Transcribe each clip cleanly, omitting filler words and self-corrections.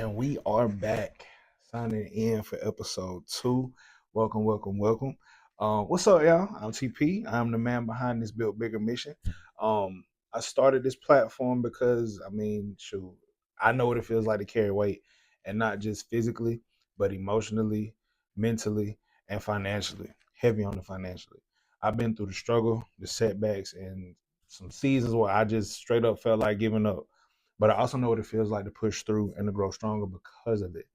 And we are back signing in for episode 2. Welcome, welcome, welcome. What's up, y'all? I'm TP. I'm the man behind this Built Bigger mission. I started this platform because, shoot, I know what it feels like to carry weight, and not just physically, but emotionally, mentally, and financially. Heavy on the financially. I've been through the struggle, the setbacks, and some seasons where I just straight up felt like giving up, but I also know what it feels like to push through and to grow stronger because of it.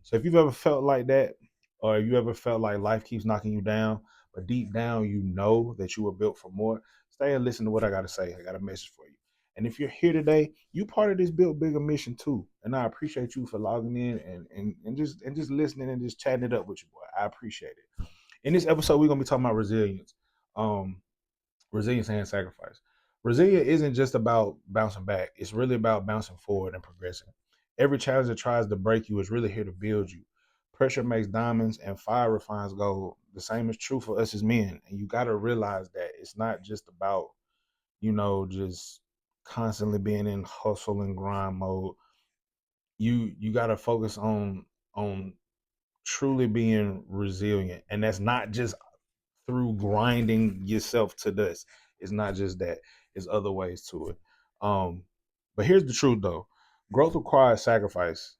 So if you've ever felt like that, or you ever felt like life keeps knocking you down, but deep down you know that you were built for more, stay and listen to what I got to say. I got a message for you. And if you're here today, you part of this Built Bigger mission too. And I appreciate you for logging in and just listening and just chatting it up with you, boy. I appreciate it. In this episode, we're gonna be talking about resilience. Um, Resilience and sacrifice. Resilience isn't just about bouncing back, it's really about bouncing forward and progressing. Every challenge that tries to break you is really here to build you. Pressure makes diamonds and fire refines gold. The same is true for us as men. And you got to realize that it's not just about, just constantly being in hustle and grind mode. You got to focus on truly being resilient. And that's not just through grinding yourself to dust. It's not just that. It's other ways to it. Um, but here's the truth though. Growth requires sacrifice.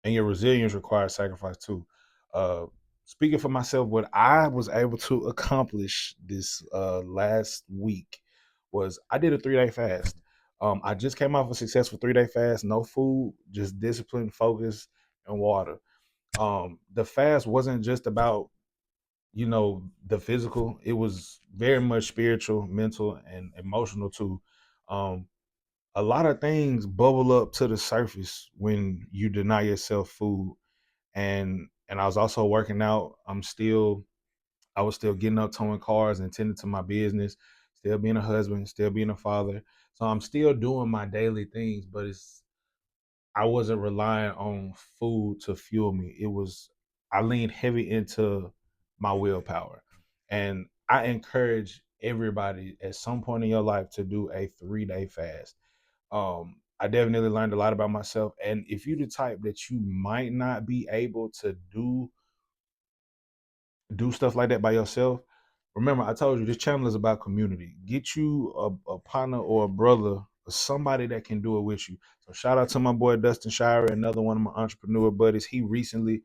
And your resilience requires sacrifice too. Uh Speaking for myself, what I was able to accomplish this last week was I did a 3-day fast. I just came off a successful 3-day fast, no food, just discipline, focus, and water. The fast wasn't just about the physical. It was very much spiritual, mental, and emotional too. um a lot of things bubble up to the surface when you deny yourself food. And I was also working out. I was still getting up, towing cars, and tending to my business, still being a husband, still being a father. So I'm still doing my daily things, but I wasn't relying on food to fuel me. I leaned heavy into my willpower. And I encourage everybody at some point in your life to do a 3-day fast. I definitely learned a lot about myself. And if you're the type that you might not be able to do stuff like that by yourself, remember I told you this channel is about community. Get you a partner or a brother or somebody that can do it with you. So shout out to my boy Dustin Shire, another one of my entrepreneur buddies. He recently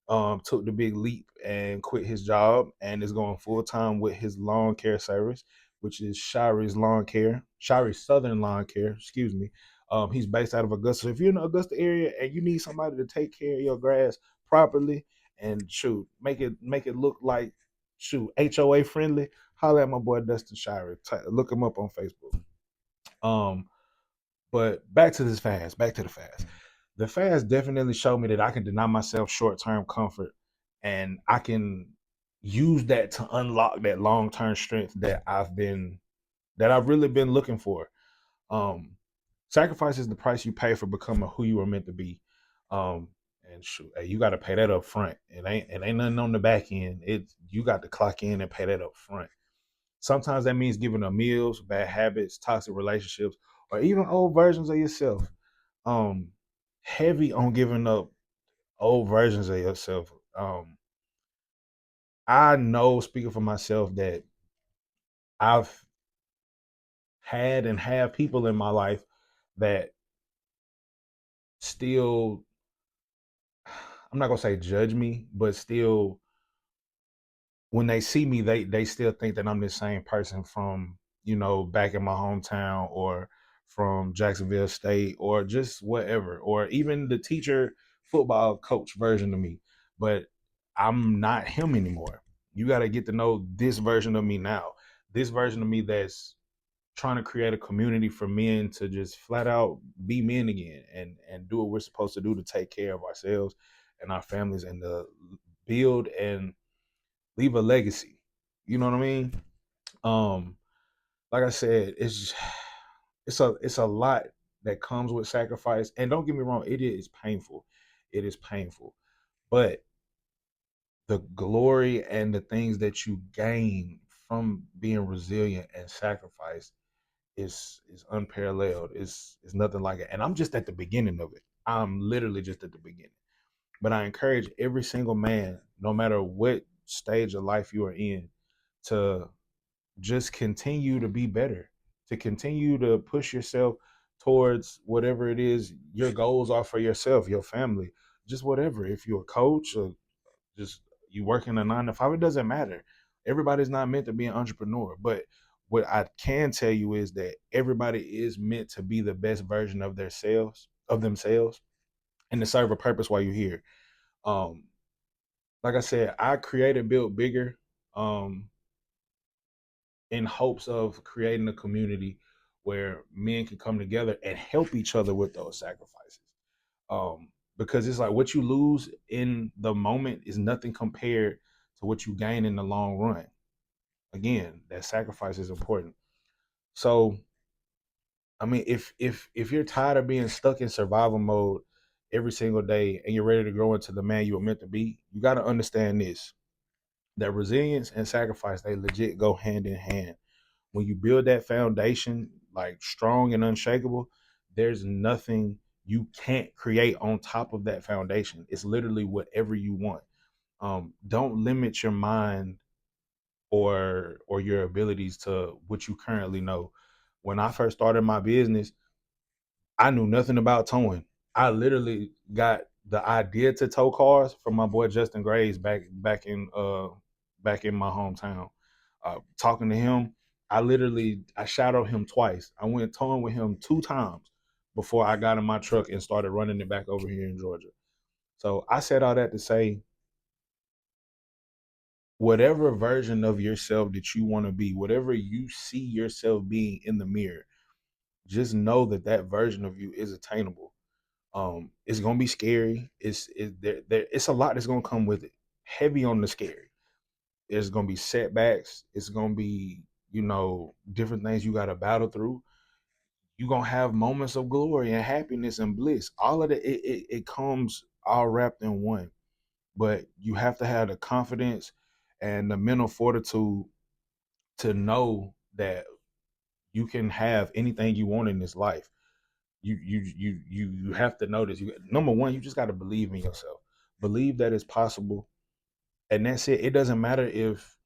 took the big leap and quit his job and is going full time with his lawn care service, which is Shari's Southern Lawn Care, excuse me. He's based out of Augusta. So if you're in the Augusta area and you need somebody to take care of your grass properly and shoot, make it look like HOA friendly, holler at my boy Dustin Shire. Look him up on Facebook. Um, but back to this fast, back to the fast. The fast definitely showed me that I can deny myself short term comfort, and I can use that to unlock that long term strength that I've really been looking for. Um, Sacrifice is the price you pay for becoming who you were meant to be. Um, and shoot, hey, you got to pay that up front. It ain't nothing on the back end. You got to clock in and pay that up front. Sometimes that means giving up meals, bad habits, toxic relationships, or even old versions of yourself. Um, Heavy on giving up old versions of yourself. I know, speaking for myself, that I've had and have people in my life that still, I'm not gonna say judge me, but still, when they see me, they still think that I'm the same person from back in my hometown, or from Jacksonville State, or just whatever, or even the teacher football coach version of me. But I'm not him anymore. You got to get to know this version of me now. This version of me that's trying to create a community for men to just flat out be men again, and do what we're supposed to do to take care of ourselves and our families, and to build and leave a legacy. You know what I mean? Um, like I said, it's a lot that comes with sacrifice. And don't get me wrong, it is painful. It is painful. But the glory and the things that you gain from being resilient and sacrifice is unparalleled. It's nothing like it. And I'm just at the beginning of it. I'm literally just at the beginning. But I encourage every single man, no matter what stage of life you are in, to just continue to be better, to continue to push yourself towards whatever it is your goals are for yourself, your family, just whatever. If you're a coach or just you working a 9 to 5, it doesn't matter. Everybody's not meant to be an entrepreneur, but what I can tell you is that everybody is meant to be the best version of themselves, and to serve a purpose while you're here. Um, like I said, I created Built Bigger um, in hopes of creating a community where men can come together and help each other with those sacrifices. Um, because it's like what you lose in the moment is nothing compared to what you gain in the long run. Again, that sacrifice is important. So, I mean, if you're tired of being stuck in survival mode every single day and you're ready to grow into the man you were meant to be, you got to understand this: that resilience and sacrifice, they legit go hand in hand. When you build that foundation like strong and unshakable, there's nothing you can't create on top of that foundation. It's literally whatever you want. Don't limit your mind or your abilities to what you currently know. When I first started my business, I knew nothing about towing. I literally got the idea to tow cars from my boy Justin Graves back in my hometown. Talking to him, I shadowed him twice. I went towing with him 2 times before I got in my truck and started running it back over here in Georgia. So I said all that to say, whatever version of yourself that you want to be, whatever you see yourself being in the mirror, just know that that version of you is attainable. It's gonna be scary. It's a lot that's gonna come with it. Heavy on the scary. There's gonna be setbacks. It's gonna be, different things you gotta battle through. You're gonna have moments of glory and happiness and bliss. All of it comes all wrapped in one. But you have to have the confidence and the mental fortitude to know that you can have anything you want in this life. You have to know this. Number one, you just got to believe in yourself. Believe that it's possible, and that's it. It doesn't matter if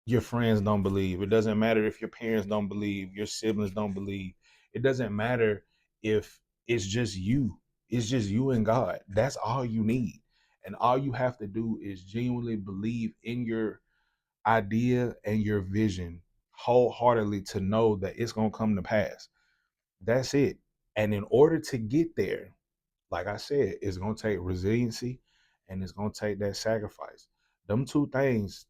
your friends don't believe. It doesn't matter if your parents don't believe. Your siblings don't believe. It doesn't matter if it's just you. It's just you and God. That's all you need, and all you have to do is genuinely believe in your idea and your vision wholeheartedly to know that it's gonna come to pass. That's it. And in order to get there, like I said, it's gonna take resiliency and it's gonna take that sacrifice. Them two things,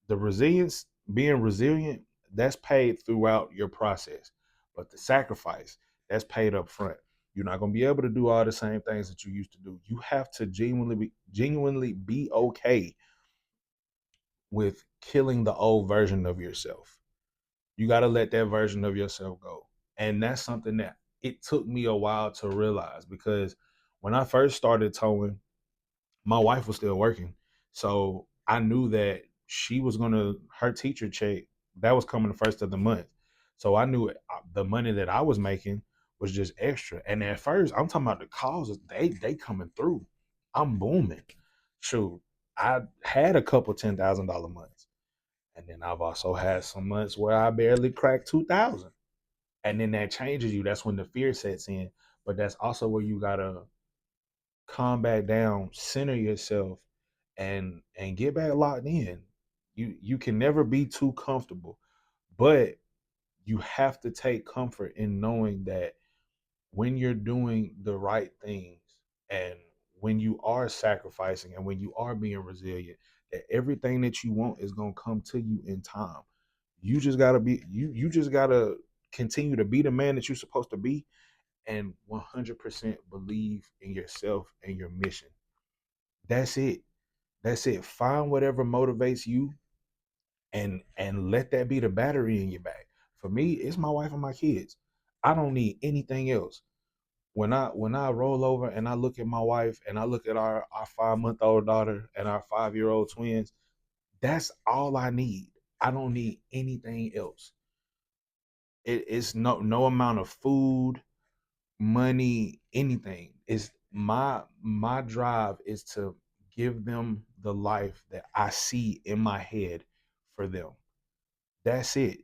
the resilience, being resilient, that's paid throughout your process. But the sacrifice, that's paid up front. You're not gonna be able to do all the same things that you used to do. You have to genuinely be okay with killing the old version of yourself. You got to let that version of yourself go. And that's something that it took me a while to realize, because when I first started towing, my wife was still working. So I knew that she was going to, her teacher check, that was coming the first of the month. So I knew the money that I was making was just extra. And at first, I'm talking about the calls, they coming through. I'm booming. Shoot, I had a couple $10,000 months. And then I've also had some months where I barely cracked 2,000. And then that changes you. That's when the fear sets in. But that's also where you gotta calm back down, center yourself, and get back locked in. You can never be too comfortable, but you have to take comfort in knowing that when you're doing the right things, and when you are sacrificing, and when you are being resilient, that everything that you want is going to come to you in time. You just got to continue to be the man that you're supposed to be, and 100% believe in yourself and your mission. That's it. That's it. Find whatever motivates you, and let that be the battery in your back. For me, it's my wife and my kids. I don't need anything else. When I roll over and I look at my wife and I look at our 5-month-old daughter and our 5-year-old twins, that's all I need. I don't need anything else. it's no amount of food, money, anything. Is my drive is to give them the life that I see in my head for them. That's it.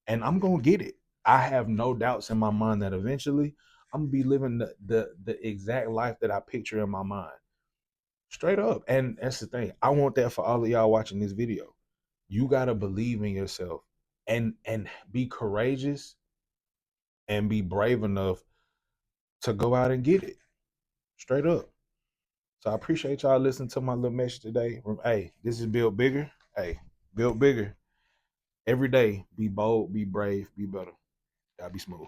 And I'm gonna get it. I have no doubts in my mind that eventually I'm gonna be living the exact life that I picture in my mind. Straight up. And that's the thing. I want that for all of y'all watching this video. You gotta believe in yourself and be courageous and be brave enough to go out and get it. Straight up. So I appreciate y'all listening to my little message today. Hey, this is Build Bigger. Hey, build bigger. Every day, be bold, be brave, be better. Y'all be smooth.